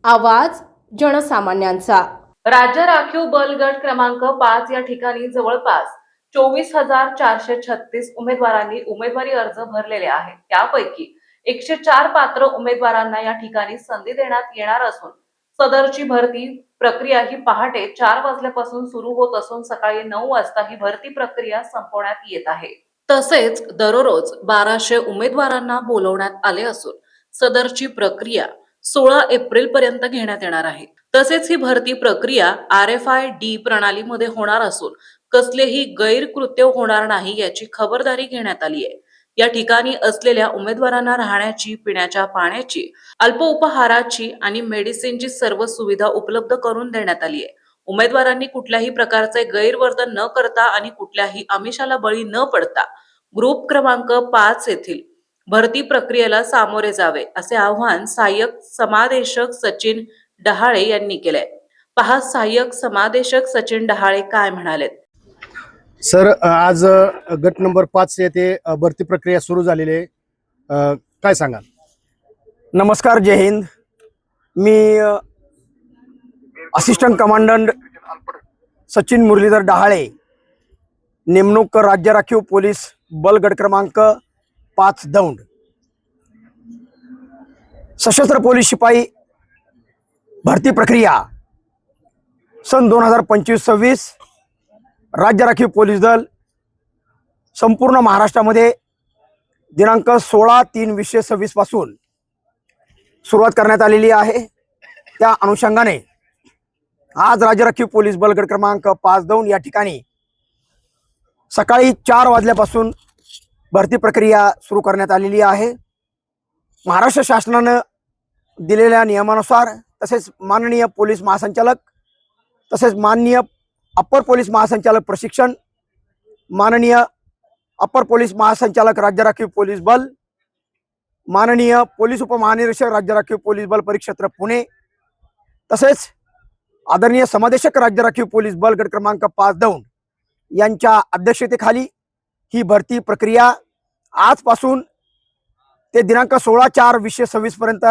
आवाज जनसामान्यांचा। राज्य राखीव बल गट क्रमांक 5 या ठिकाणी जवळपास 24,436 उमेदवारांनी उमेदवारी अर्ज भरलेले आहेत। त्यापैकी 104 पात्र उमेदवारांना या ठिकाणी संधी देण्यात येणार असून सदरची भरती प्रक्रिया ही पहाटे 4 वाजल्यापासून सुरू होत असून सकाळी 9 वाजता ही भरती प्रक्रिया संपवण्यात येत आहे। तसेच दररोज 1200 उमेदवारांना बोलवण्यात आले असून सदरची प्रक्रिया 16 एप्रिल पर्यंत घेण्यात येणार आहे। तसेच ही भरती प्रक्रिया RFID प्रणालीमध्ये होणार असून कसलेही गैरकृत्य होणार नाही याची खबरदारी घेण्यात आली आहे। या ठिकाणी असलेल्या उमेदवारांना राहण्याची, पिण्याच्या पाण्याची, अल्प उपहाराची आणि मेडिसिनची सर्व सुविधा उपलब्ध करून देण्यात आली आहे। उमेदवारांनी कुठल्याही प्रकारचे गैरवर्तन न करता आणि कुठल्याही आमिषाला बळी न पडता ग्रुप क्रमांक 5 येथील भरती प्रक्रियेला सामोरे जावे असे आवाहन सहाय्यक समादेशक सचिन डहाळे यांनी केलंय। पहा सहाय्यक समादेशक सचिन डहाळे काय म्हणालेत। सर, आज गट नंबर 5 येथे भरती प्रक्रिया सुरू झालेली आहे, काय सांगाल? नमस्कार, जय हिंद। मी असिस्टंट कमांडंट सचिन मुरलीधर डहाळे, नेमणूक राज्य राखीव पोलीस बल गट क्रमांक 5 दौंड। सशस्त्र पोलीस शिपाई भरती प्रक्रिया सन 2025-26 राज्य राखीव पोलीस दल संपूर्ण महाराष्ट्रामध्ये दिनांक 16/3/2026 पासून सुरुवात करण्यात आलेली आहे। त्या अनुषंगाने आज राज्य राखीव पोलीस बल गट क्रमांक 5 दौंड या ठिकाणी सकाळी 4 वाजल्यापासून भरती प्रक्रिया सुरू करण्यात आलेली आहे। महाराष्ट्र शासनाने दिलेल्या नियमानुसार तसेच माननीय पोलीस महासंचालक तसेच माननीय अप्पर पोलीस महासंचालक प्रशिक्षण, माननीय अप्पर पोलीस महासंचालक राज्य राखीव पोलीस बल, माननीय पोलीस उपमहानिरीक्षक राज्य राखीव पोलीस बल परिक्षेत्र पुणे, तसेच आदरणीय समादेशक राज्य राखीव पोलीस बल गट क्रमांक 5 दौंड यांच्या अध्यक्षतेखाली ही भरती प्रक्रिया आजपासून ते दिनांक 16/4/2026 पर्यंत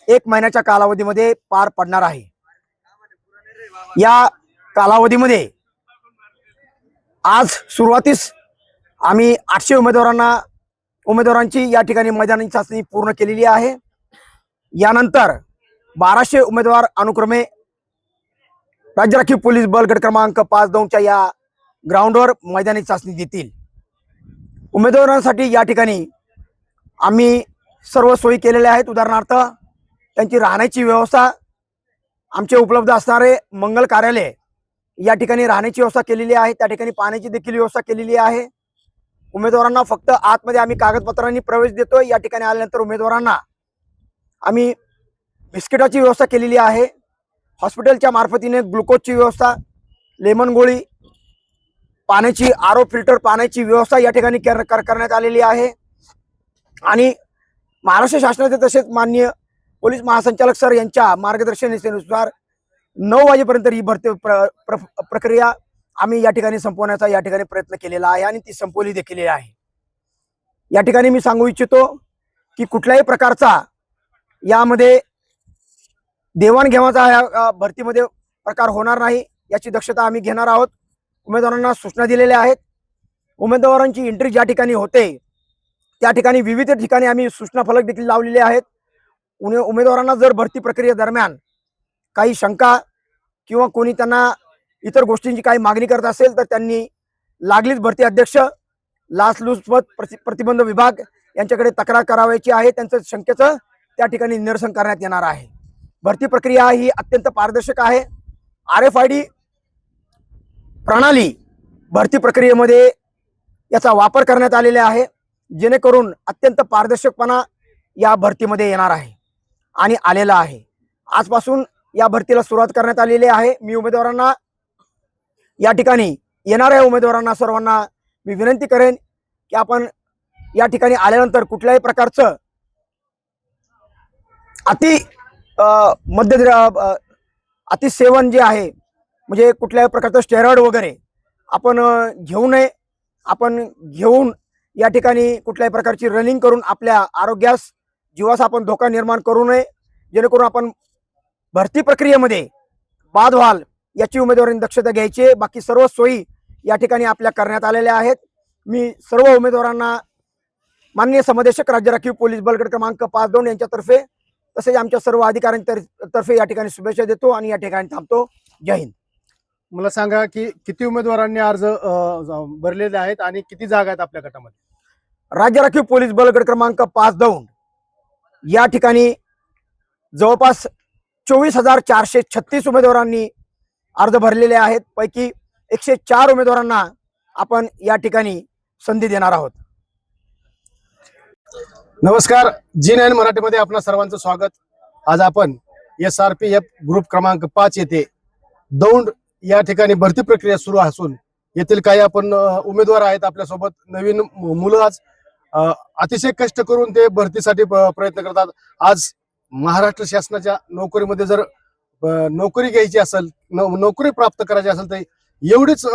1 महिन्याच्या कालावधीमध्ये पार पडणार आहे। या कालावधीमध्ये आज सुरुवातीस आम्ही 800 उमेदवारांची या ठिकाणी मैदानी चाचणी पूर्ण केलेली आहे। यानंतर 1200 उमेदवार अनुक्रमे राज्य राखीव पोलीस बल गट क्रमांक 5 दौंडच्या या ग्राउंडवर मैदानी चाचणी देतील। उमेदवारांसाठी या ठिकाणी आम्ही सर्व सोयी केलेल्या आहेत। उदाहरणार्थ त्यांची राहण्याची व्यवस्था, आमचे उपलब्ध असणारे मंगल कार्यालय या ठिकाणी राहण्याची व्यवस्था केलेली आहे। त्या ठिकाणी पाण्याची देखील व्यवस्था केलेली आहे। उमेदवारांना फक्त आतमध्ये आम्ही कागदपत्रांनी प्रवेश देतोय। या ठिकाणी आल्यानंतर उमेदवारांना आम्ही बिस्किटाची व्यवस्था केलेली आहे। हॉस्पिटलच्या मार्फतीने ग्लुकोजची व्यवस्था, लेमन गोळी, पाण्याची RO फिल्टर पाण्याची व्यवस्था या ठिकाणी करण्यात आलेली आहे। आणि महाराष्ट्र शासनाचे तसेच माननीय पोलीस महासंचालक सर यांच्या मार्गदर्शनानुसार 9 वाजेपर्यंत ही भरती प्रक्रिया आम्ही या ठिकाणी संपवण्याचा या ठिकाणी प्रयत्न केलेला आहे आणि ती संपवली देखील आहे। या ठिकाणी मी सांगू इच्छितो की कुठल्याही प्रकारचा यामध्ये देवाणघेवाणचा या भरतीमध्ये प्रकार होणार नाही याची दक्षता आम्ही घेणार आहोत। उमेदवारांना सूचना दिलेल्या आहेत। उमेदवारांची एंट्री ज्या ठिकाणी होते त्या ठिकाणी विविध ठिकाणी आम्ही सूचना फलक देखील लावलेले आहेत। उमेदवारांना जर भरती प्रक्रियेदरम्यान काही शंका किंवा कोणी त्यांना इतर गोष्टींची काही मागणी करत असेल तर त्यांनी लागलीच भरती अध्यक्ष, लाचलुचपत प्रतिबंध विभाग यांच्याकडे तक्रार करावयाची आहे। त्यांचं शंकेचं त्या ठिकाणी निरसन करण्यात येणार आहे। भरती प्रक्रिया ही अत्यंत पारदर्शक आहे। RFID प्रणाली भरती प्रक्रियेमध्ये याचा वापर करण्यात आलेला आहे, जेणेकरून अत्यंत पारदर्शकपणा या भरतीमध्ये येणार आहे आणि आलेला आहे। आजपासून या भरतीला सुरुवात करण्यात आलेली आहे। मी उमेदवारांना या ठिकाणी येणाऱ्या उमेदवारांना सर्वांना मी विनंती करेन की आपण या ठिकाणी आल्यानंतर कुठल्याही प्रकारचं अतिसेवन जे आहे म्हणजे कुठल्याही प्रकारचं स्टेरॉइड वगैरे आपण घेऊ नये। आपण घेऊन या ठिकाणी कुठल्याही प्रकारची रनिंग करून आपल्या आरोग्यास, जीवास आपण धोका निर्माण करू नये, जेणेकरून आपण भरती प्रक्रियेमध्ये बाद व्हाल याची उमेदवारांनी दक्षता घ्यायची. बाकी सर्व सोयी या ठिकाणी आपल्या करण्यात आलेल्या आहेत. मी सर्व उमेदवारांना माननीय समदेशक राज्य राखीव पोलीस बल गट क्रमांक 5-2 यांच्यातर्फे तसेच आमच्या सर्व अधिकाऱ्यांतर्फे या ठिकाणी शुभेच्छा देतो आणि या ठिकाणी थांबतो. जय हिंद. मला सांगा की किती उमेदवारांनी अर्ज भरलेले आहेत आणि किती जागा आहेत आपल्या गटामध्ये? राज्य राखीव पोलीस बल गट क्रमांक 5-2 या ठिकाणी जवळपास 24,436 उमेदवारांनी अर्ज भरलेले आहेत. पैकी 104 उमेदवारांना आपण या ठिकाणी संधी देणार आहोत. नमस्कार, G9 मराठीमध्ये आपणा सर्वांचं स्वागत. आज आपण SRPF ग्रुप क्रमांक 5 येथे दौंड या ठिकाणी भरती प्रक्रिया सुरू असून येथील काही आपण उमेदवार आहेत आपल्यासोबत. नवीन मुलं आज अतिशय कष्ट करून ते भरतीसाठी प्रयत्न करतात. आज महाराष्ट्र शासनाच्या नोकरीमध्ये जर नोकरी घ्यायची असेल, नोकरी प्राप्त करायची असेल तर एवढीच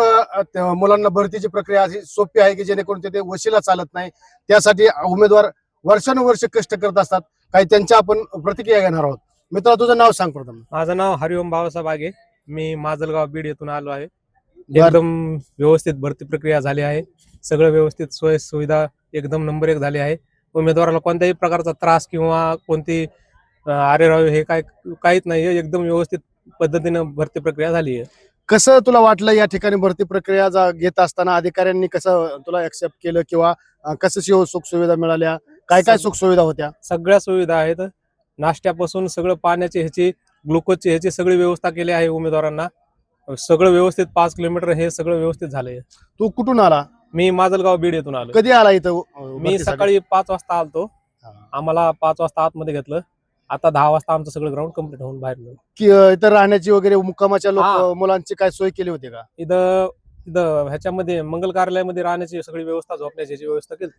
मुलांना भरतीची प्रक्रिया अशी सोपी आहे की जेणेकरून ते वशिला चालत नाही. त्यासाठी उमेदवार वर्षानुवर्ष कष्ट करत असतात. काही त्यांच्या आपण प्रतिक्रिया घेणार आहोत. मित्रा, तुझं नाव सांग प्रथम. माझं नाव हरिओम बाळासाहेब आगे. मी माजलगाव बीड येथून आलो आहे. एकदम व्यवस्थित भरती प्रक्रिया झाली आहे. सगळं व्यवस्थित सोय सुविधा एकदम नंबर 1 झाली आहे. उमेदवाराला कोणत्याही प्रकारचा त्रास किंवा कोणती आरेराव हे काहीच नाही. एकदम व्यवस्थित पद्धतीनं भरती प्रक्रिया झाली आहे. कसं तुला वाटलं या ठिकाणी भरती प्रक्रिया घेत असताना अधिकाऱ्यांनी कसं तुला ऍक्सेप्ट केलं किंवा कसं सुख सुविधा मिळाल्या? काय काय सुख सुविधा होत्या? सगळ्या सुविधा आहेत. नाश्त्यापासून सगळं पाण्याची ह्याची ग्लुकोजची ह्याची सगळी व्यवस्था केली आहे उमेदवारांना. सगळं व्यवस्थित 5 किलोमीटर हे सगळं व्यवस्थित झालंय. तू कुठून आला? मी माजलगाव बीड येथून आलो. कधी आला इथं? मी सकाळी 5 वाजता आलतो. आम्हाला 5 वाजता आतमध्ये घेतलं. आता 10 वाजता आमचं सगळं ग्राउंड कम्प्लीट होऊन बाहेर निघालो. की इथं राहण्याची वगैरे मुक्कामाच्या मुलांची काय सोय केली होती का? इथं ह्याच्यामध्ये मंगल कार्यालयामध्ये राहण्याची सगळी व्यवस्था, झोपण्याची ह्याची व्यवस्था केली.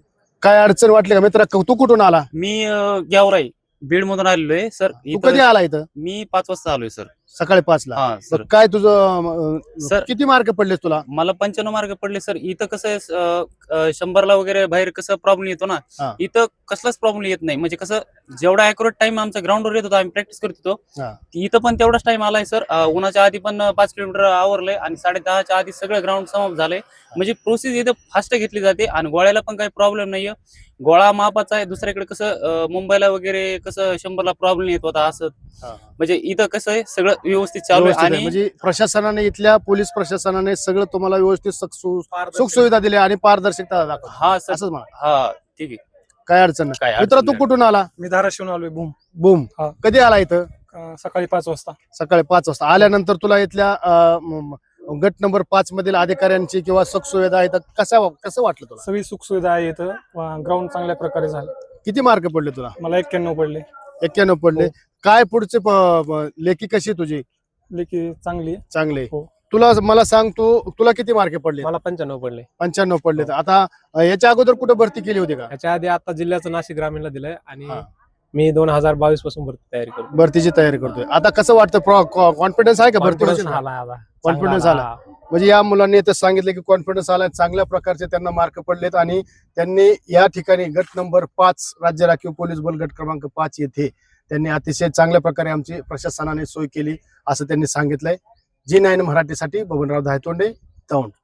काय अडचण वाटली का मित्रा? तू कुठून आला? मी गेवराई बीड मधून आलेलो आहे सर. तू कधी आला इथं? मी 5 वाजता आलोय सर. सकाळी 5 ला. हा सर. काय तुझं सर, किती मार्क पडले तुला? मला 95 मार्क पडले सर. इथं कसं आहे 100ला वगैरे बाहेर कसं प्रॉब्लेम येतो हा. ना, इथं कसलाच प्रॉब्लेम येत नाही. म्हणजे कसं जेवढा अॅक्युरेट टाइम आमचा ग्राउंडवर येत होता, आम्ही प्रॅक्टिस करत होतो, हा. इथं पण तेवढाच टाइम आलाय सर. उन्हाच्या आधी पण 5 किलोमीटर आवरलंय आणि 10:30च्या आधी सगळं ग्राउंड समाप्त झालंय. म्हणजे प्रोसेस इथं फास्ट घेतली जाते आणि गोळ्याला पण काही प्रॉब्लेम नाहीये. गोळा मापाचा आहे. दुसऱ्याकडे कसं मुंबईला वगैरे कसं 100ला प्रॉब्लेम येत होता असं. म्हणजे इथं कसं आहे सगळं व्यवस्थित चालू आहे. आणि म्हणजे प्रशासनाने, इथल्या पोलीस प्रशासनाने सगळं तुम्हाला व्यवस्थित सुख सुविधा दिल्या आणि पारदर्शकता दाखवली. हा सर. असंच म्हणा. हा ठीक आहे. काय अडचण नाही. काय अडचण मित्रा, तू नाही. कुठून आला? मी धाराशिवून आलोय. बूम. हा. कधी आला इथं? सकाळी 5 वाजता. सकाळी 5 वाजता आल्यानंतर तुला इथल्या गट नंबर 5 मधील अधिकाऱ्यांची किंवा सुख सुविधा आहेत कसं वाटलं तुला? सगळी सुख सुविधा आहे इथं. ग्राउंड चांगल्या प्रकारे झालं. किती मार्क पडले तुला? मला 91 पडले. 91 पडले. हो. काय पुढचे लेखी कशी तुझी? लेखी चांगली. चांगले. हो. तुला मला सांग, तुला किती मार्क पडले? मला 95 पडले. 95 पडले. आता याच्या अगोदर कुठे भरती केली होती का? ह्याच्या आधी आता जिल्ह्याचं नाशिक ग्रामीणला दिलंय आणि हा. मी 2022 पासून भरती तयारी करतो. भरतीची तयारी करतोय. आता कसं वाटतं? कॉन्फिडन्स आहे का भरती? Confidence आला आता. Confidence चांगला आला. म्हणजे या मुलांनी इथं सांगितलं की कॉन्फिडन्स आला, चांगल्या प्रकारचे त्यांना मार्क पडलेत आणि त्यांनी या ठिकाणी गट नंबर 5 राज्य राखीव पोलीस बल गट क्रमांक 5 येथे त्यांनी अतिशय चांगल्या प्रकारे आमची प्रशासनाने सोय केली असं त्यांनी सांगितलंय. G9 मराठीसाठी बबनराव धायतोंडे, दौंड.